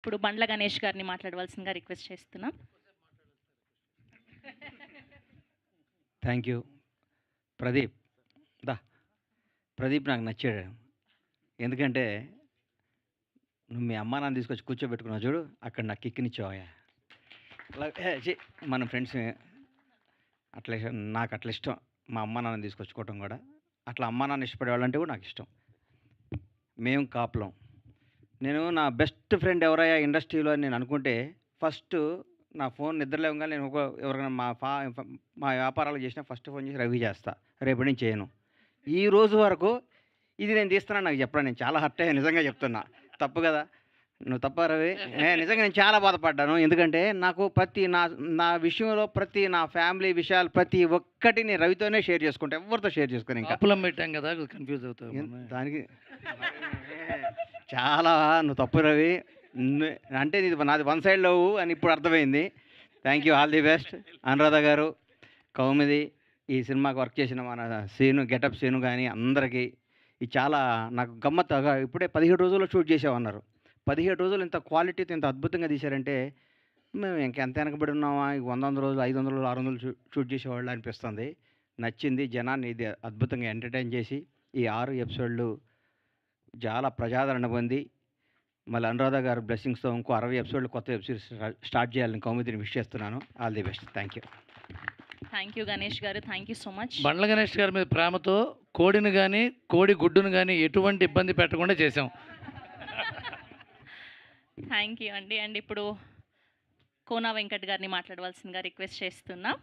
ఇప్పుడు బండ్ల గణేష్ గారిని మాట్లాడవలసిందిగా రిక్వెస్ట్ చేస్తున్నాం. Thank you. ప్రదీప్ ప్రదీప్ నాకు నచ్చాడు. ఎందుకంటే నువ్వు మీ అమ్మా నాన్న తీసుకొచ్చి కూర్చోబెట్టుకున్నావు చూడు, అక్కడ నాకు కిక్కినిచ్చావయ్యా. అలా మన ఫ్రెండ్స్ అట్లా నాకు అట్లా ఇష్టం. మా అమ్మ నాన్న తీసుకొచ్చుకోవటం కూడా అట్లా అమ్మా నాన్న ఇష్టపడే వాళ్ళంటే కూడా నాకు ఇష్టం. మేము కాపులం. నేను నా బెస్ట్ ఫ్రెండ్ ఎవరయ్యా ఇండస్ట్రీలో అని నేను అనుకుంటే ఫస్ట్ నా ఫోన్ నిద్రలేవగా నేను ఎవరికైనా మా వ్యాపారాలు చేసినా ఫస్ట్ ఫోన్ చేసి రవి చేస్తా, రేపటి నుంచి చేయను. ఈ రోజు వరకు ఇది నేను తీస్తున్నాను నాకు చెప్పరా, నేను చాలా హర్ట్ అయ్యా, నిజంగా చెప్తున్నా. తప్పు కదా, నువ్వు తప్ప రవి? నిజంగా నేను చాలా బాధపడ్డాను. ఎందుకంటే నాకు ప్రతి నా విషయంలో ప్రతి నా ఫ్యామిలీ విషయాలు ప్రతి ఒక్కటి నేను రవితోనే షేర్ చేసుకుంటా, ఎవరితో షేర్ చేసుకుని. ఇంకా అప్పులం పెట్టాం కదా, కన్ఫ్యూజ్ అవుతావు దానికి. చాలా నువ్వు తప్పు రవి, అంటే నాది వన్ సైడ్ లవ్ అని ఇప్పుడు అర్థమైంది. Thank you, all the best. Anuradha గారు, కౌముది, ఈ సినిమాకి వర్క్ చేసిన మన సీను, గెటప్ సీను కానీ అందరికీ ఇది చాలా నాకు గమ్మత్తుగా. ఇప్పుడే 17 రోజుల్లో షూట్ చేసామన్నారు. 17 రోజులు ఇంత క్వాలిటీతో ఇంత అద్భుతంగా తీశారంటే మేము ఇంకెంత వెనకబడి ఉన్నామా, 100 రోజులు 500 రోజులు 600 షూట్ చేసేవాళ్ళు అనిపిస్తుంది. నచ్చింది. జనాన్ని ఇది అద్భుతంగా ఎంటర్టైన్ చేసి ఈ 6 ఎపిసోడ్లు చాలా ప్రజాదరణ పొంది మళ్ళీ అనురాధ గారు బ్లెస్సింగ్స్తో ఇంకో 60 ఎపిసోడ్లు కొత్త వెబ్ సిరీస్ స్టార్ట్ చేయాలని కౌముదిని విష్ చేస్తున్నాను. All the best. Thank you. Thank you Ganesh గారు, thank you so much. Bandla Ganesh గారి మీద ప్రేమతో కోడిని కానీ కోడి గుడ్డును కానీ ఎటువంటి ఇబ్బంది పెట్టకుండా చేసాం. థ్యాంక్ యూ అండి. అండ్ ఇప్పుడు కోనా వెంకట్ గారిని మాట్లాడవలసిందిగా రిక్వెస్ట్ చేస్తున్నాం.